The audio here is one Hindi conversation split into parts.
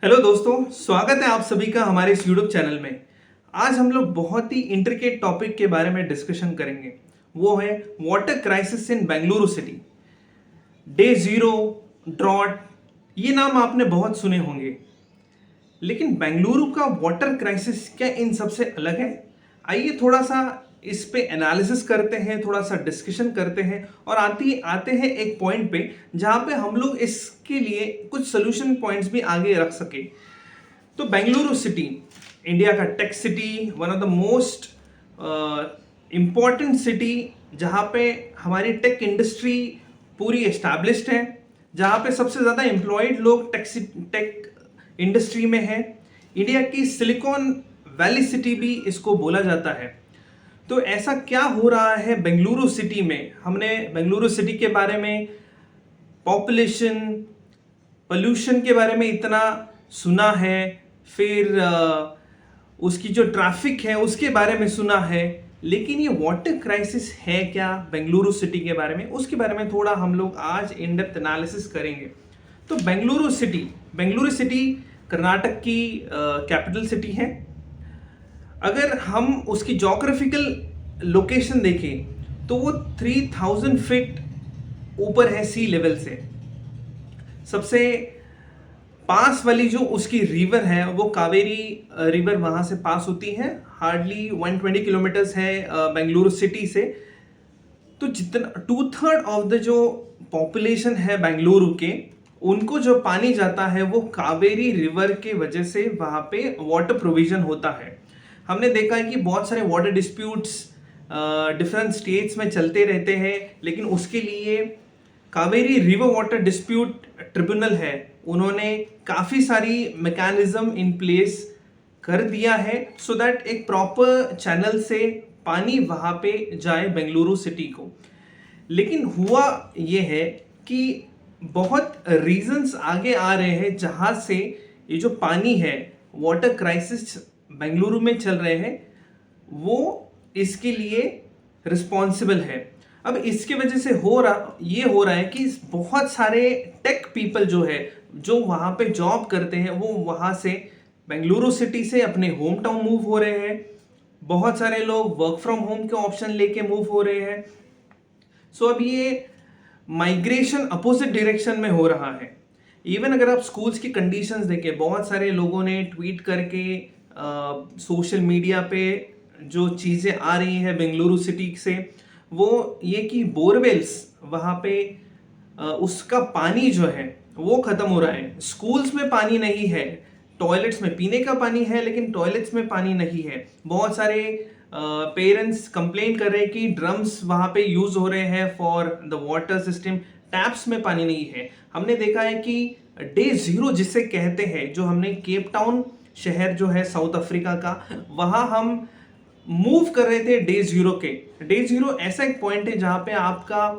हेलो दोस्तों, स्वागत है आप सभी का हमारे इस यूट्यूब चैनल में। आज हम लोग बहुत ही इंट्रिकेट टॉपिक के बारे में डिस्कशन करेंगे। वो है water crisis in Bengaluru city. Day zero, drought, ये नाम आपने बहुत सुने होंगे, लेकिन बेंगलुरु का वाटर क्राइसिस क्या इन सबसे अलग है? आइए थोड़ा सा इस पे एनालिसिस करते हैं, थोड़ा सा डिस्कशन करते हैं और आते हैं एक पॉइंट पे जहाँ पे हम लोग इसके लिए कुछ सोल्यूशन पॉइंट्स भी आगे रख सके। तो बेंगलुरु सिटी, इंडिया का tech city, one of the most important city, जहाँ पे हमारी टेक इंडस्ट्री पूरी एस्टैब्लिश्ड है, जहाँ पे सबसे ज़्यादा एम्प्लॉयड लोग टेक इंडस्ट्री में है। इंडिया की सिलिकॉन वैली सिटी भी इसको बोला जाता है। तो ऐसा क्या हो रहा है बेंगलुरु सिटी में? हमने बेंगलुरु सिटी के बारे में, पॉपुलेशन, पोल्यूशन के बारे में इतना सुना है, फिर उसकी जो ट्रैफिक है उसके बारे में सुना है, लेकिन ये वाटर क्राइसिस है क्या बेंगलुरु सिटी के बारे में, उसके बारे में थोड़ा हम लोग आज इन डेप्थ एनालिसिस करेंगे। तो बेंगलुरु सिटी कर्नाटक की कैपिटल सिटी है। अगर हम उसकी जोग्राफिकल लोकेशन देखें तो वो 3000 फीट ऊपर है सी लेवल से। सबसे पास वाली जो उसकी रिवर है वो कावेरी रिवर वहाँ से पास होती है। हार्डली 120 किलोमीटर्स है बेंगलुरु सिटी से। तो जितना 2/3 ऑफ द जो पॉपुलेशन है बेंगलुरु के, उनको जो पानी जाता है वो कावेरी रिवर के वजह से वहाँ पे वाटर प्रोविजन होता है। हमने देखा है कि बहुत सारे वाटर डिस्प्यूट्स डिफरेंट स्टेट्स में चलते रहते हैं, लेकिन उसके लिए Kaveri river water dispute tribunal है, उन्होंने काफ़ी सारी मैकेनिज्म इन प्लेस कर दिया है सो दैट एक प्रॉपर चैनल से पानी वहाँ पे जाए बेंगलुरु सिटी को। लेकिन हुआ ये है कि बहुत रीजंस आगे आ रहे हैं जहाँ से ये जो पानी है, वाटर क्राइसिस बेंगलुरु में चल रहे हैं, वो इसके लिए रिस्पॉन्सिबल है। अब इसके वजह से हो रहा है कि बहुत सारे टेक पीपल जो वहाँ पे जॉब करते हैं, वो वहाँ से बेंगलुरु सिटी से अपने होम टाउन मूव हो रहे हैं। बहुत सारे लोग वर्क फ्रॉम होम के ऑप्शन लेके मूव हो रहे हैं। सो अब ये माइग्रेशन अपोजिट डायरेक्शन में हो रहा है। इवन अगर आप स्कूल्स की कंडीशंस देखें, बहुत सारे लोगों ने ट्वीट करके सोशल मीडिया पे जो चीज़ें आ रही हैं बेंगलुरु सिटी से, वो ये कि बोरवेल्स वहाँ पे उसका पानी जो है वो ख़त्म हो रहा है। स्कूल्स में पानी नहीं है, टॉयलेट्स में पीने का पानी है लेकिन टॉयलेट्स में पानी नहीं है। बहुत सारे पेरेंट्स कंप्लेन कर रहे हैं कि ड्रम्स वहाँ पे यूज़ हो रहे हैं for the water system, taps में पानी नहीं है। हमने देखा है कि डे ज़ीरो जिसे कहते हैं, जो हमने केप टाउन शहर जो है साउथ अफ्रीका का, वहाँ हम मूव कर रहे थे डे ज़ीरो के। डे ज़ीरो ऐसा एक पॉइंट है जहाँ पे आपका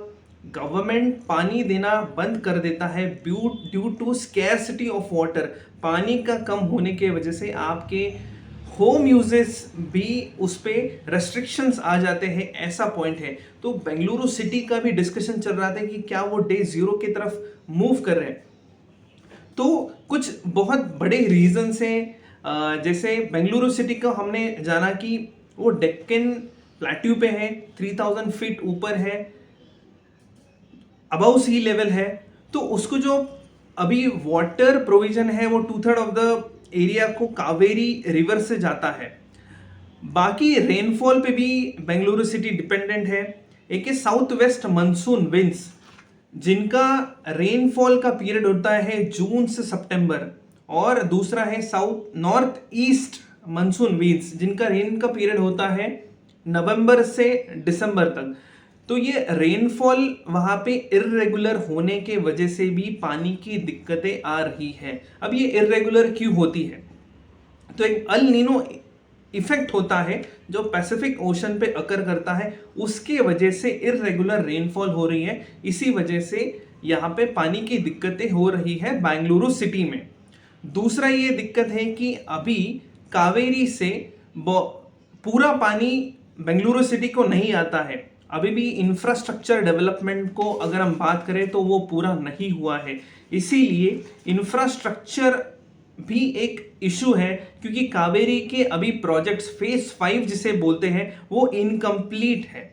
गवर्नमेंट पानी देना बंद कर देता है due to scarcity of water. पानी का कम होने के वजह से आपके होम यूजेस भी उस पर रेस्ट्रिक्शंस आ जाते हैं, ऐसा पॉइंट है। तो बेंगलुरु सिटी का भी डिस्कशन चल रहा था कि क्या वो डे ज़ीरो की तरफ मूव कर रहे हैं। तो कुछ बहुत बड़े रीजंस हैं। जैसे बेंगलुरु सिटी का हमने जाना कि वो डेक्कन प्लेट्यू पे है, 3000 फीट ऊपर है, अबव सी लेवल है। तो उसको जो अभी वाटर प्रोविजन है वो 2/3 ऑफ द एरिया को कावेरी रिवर से जाता है। बाकी रेनफॉल पे भी बेंगलुरु सिटी डिपेंडेंट है। एक है साउथ वेस्ट मानसून विंड्स, जिनका रेनफॉल का पीरियड होता है जून से सितंबर, और दूसरा है south north east monsoon winds, जिनका रेन का पीरियड होता है नवंबर से दिसंबर तक। तो ये रेनफॉल वहाँ पे इर्रेगुलर होने के वजह से भी पानी की दिक्कतें आ रही है। अब ये इर्रेगुलर क्यों होती है? तो एक अल नीनो इफेक्ट होता है जो पैसिफिक ओशन पे अकर करता है, उसके वजह से इर्रेगुलर रेनफॉल हो रही है। इसी वजह से यहाँ पे पानी की दिक्कतें हो रही है बेंगलुरु सिटी में। दूसरा ये दिक्कत है कि अभी कावेरी से पूरा पानी बेंगलुरु सिटी को नहीं आता है। अभी भी इंफ्रास्ट्रक्चर डेवलपमेंट को अगर हम बात करें तो वो पूरा नहीं हुआ है। इसीलिए इंफ्रास्ट्रक्चर भी एक इशू है, क्योंकि कावेरी के अभी प्रोजेक्ट्स फेज 5 जिसे बोलते हैं वो इनकम्प्लीट है।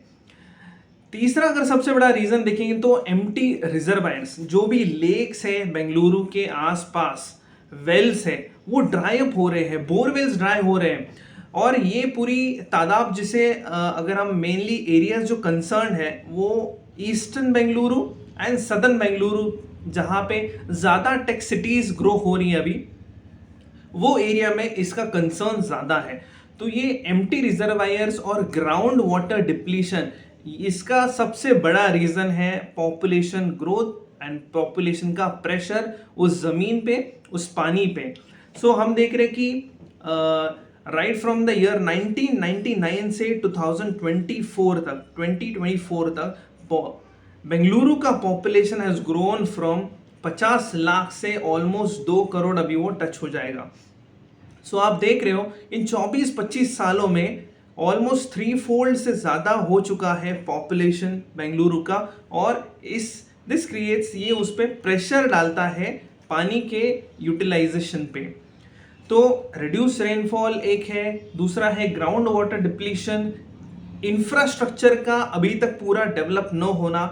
तीसरा अगर सबसे बड़ा रीजन देखेंगे तो एम्प्टी रिजर्वायर्स, जो भी लेक्स है बेंगलुरु के आसपास, वेल्स है, वो ड्राई अप हो रहे हैं, बोरवेल्स ड्राई हो रहे हैं। और ये पूरी तादाद जिसे अगर हम मेनली एरियाज जो कंसर्न है वो eastern Bengaluru and southern Bengaluru, जहाँ पे ज़्यादा टेक सिटीज़ ग्रो हो रही है अभी, वो एरिया में इसका कंसर्न ज़्यादा है। तो ये एम्प्टी रिजर्वायर्स और ग्राउंड वाटर डिप्लीशन, इसका सबसे बड़ा रीज़न है पॉपुलेशन ग्रोथ एंड पॉपुलेशन का प्रेशर उस ज़मीन पे, उस पानी पे। सो हम देख रहे कि राइट फ्रॉम द ईयर 1999 से 2024 तक बेंगलुरु का population has grown from 50 lakh से ऑलमोस्ट 2 करोड़ अभी वो टच हो जाएगा। सो आप देख रहे हो इन 24-25 सालों में ऑलमोस्ट 3-fold से ज़्यादा हो चुका है पॉपुलेशन बेंगलुरु का। और दिस क्रिएट्स, ये उस पर प्रेशर डालता है पानी के यूटिलाइजेशन पे। तो रिड्यूस रेनफॉल एक है, दूसरा है ग्राउंड वाटर डिप्लीशन, इंफ्रास्ट्रक्चर का अभी तक पूरा डेवलप न होना,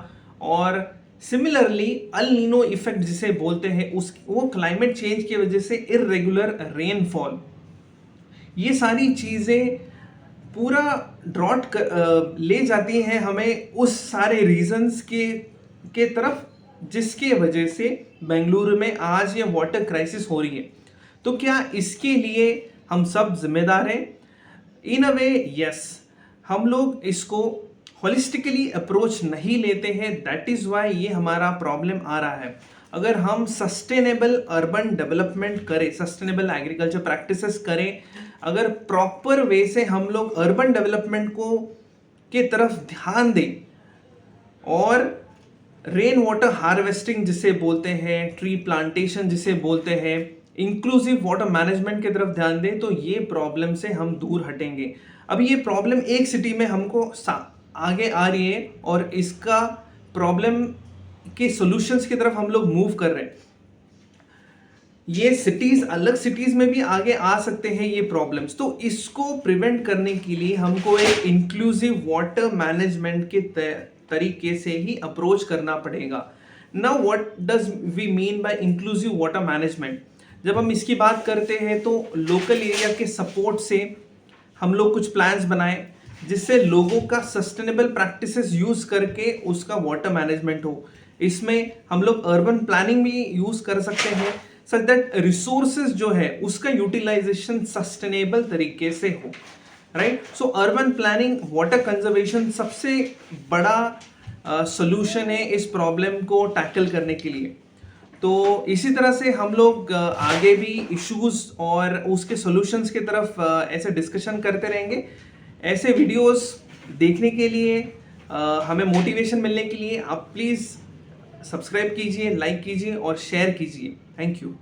और सिमिलरली अल नीनो इफेक्ट जिसे बोलते हैं वो क्लाइमेट चेंज की वजह से इरेगुलर रेनफॉल, ये सारी चीज़ें पूरा ड्रॉट ले जाती हैं हमें उस सारे रीजंस के तरफ जिसके वजह से बेंगलुरु में आज ये वाटर क्राइसिस हो रही है। तो क्या इसके लिए हम सब जिम्मेदार हैं? इन अ वे यस। हम लोग इसको होलिस्टिकली अप्रोच नहीं लेते हैं, दैट इज़ वाई ये हमारा प्रॉब्लम आ रहा है। अगर हम सस्टेनेबल अर्बन डेवलपमेंट करें, सस्टेनेबल एग्रीकल्चर प्रैक्टिसेस करें, अगर प्रॉपर वे से हम लोग अर्बन डेवलपमेंट को के तरफ ध्यान दें और रेन वाटर हार्वेस्टिंग जिसे बोलते हैं, ट्री प्लांटेशन जिसे बोलते हैं, इंक्लूसिव वाटर मैनेजमेंट की तरफ ध्यान दें, तो ये प्रॉब्लम से हम दूर हटेंगे। अभी ये प्रॉब्लम एक सिटी में हमको आगे आ रही है और इसका प्रॉब्लम के सॉल्यूशंस की तरफ हम लोग मूव कर रहे हैं। ये सिटीज, अलग सिटीज में भी आगे आ सकते हैं ये प्रॉब्लम्स। तो इसको प्रिवेंट करने के लिए हमको एक इंक्लूसिव वाटर मैनेजमेंट के तरीके से ही अप्रोच करना पड़ेगा। Now what does we mean by inclusive water management? जब हम इसकी बात करते हैं तो लोकल एरिया के सपोर्ट से हम लोग कुछ प्लान्स बनाएं जिससे लोगों का सस्टेनेबल प्रैक्टिसेस यूज करके उसका वाटर मैनेजमेंट हो। इसमें हम लोग अर्बन प्लानिंग भी यूज कर सकते हैं सच दैट रिसोर्सेज जो है उसका यूटिलाइजेशन सस्टेनेबल तरीके से हो, राइट। सो अर्बन प्लानिंग, वाटर कंजर्वेशन सबसे बड़ा सॉल्यूशन है इस प्रॉब्लम को टैकल करने के लिए। तो इसी तरह से हम लोग आगे भी इश्यूज और उसके सॉल्यूशंस की तरफ ऐसे डिस्कशन करते रहेंगे। ऐसे वीडियोस देखने के लिए, हमें मोटिवेशन मिलने के लिए आप प्लीज़ सब्सक्राइब कीजिए, लाइक कीजिए और शेयर कीजिए। Thank you.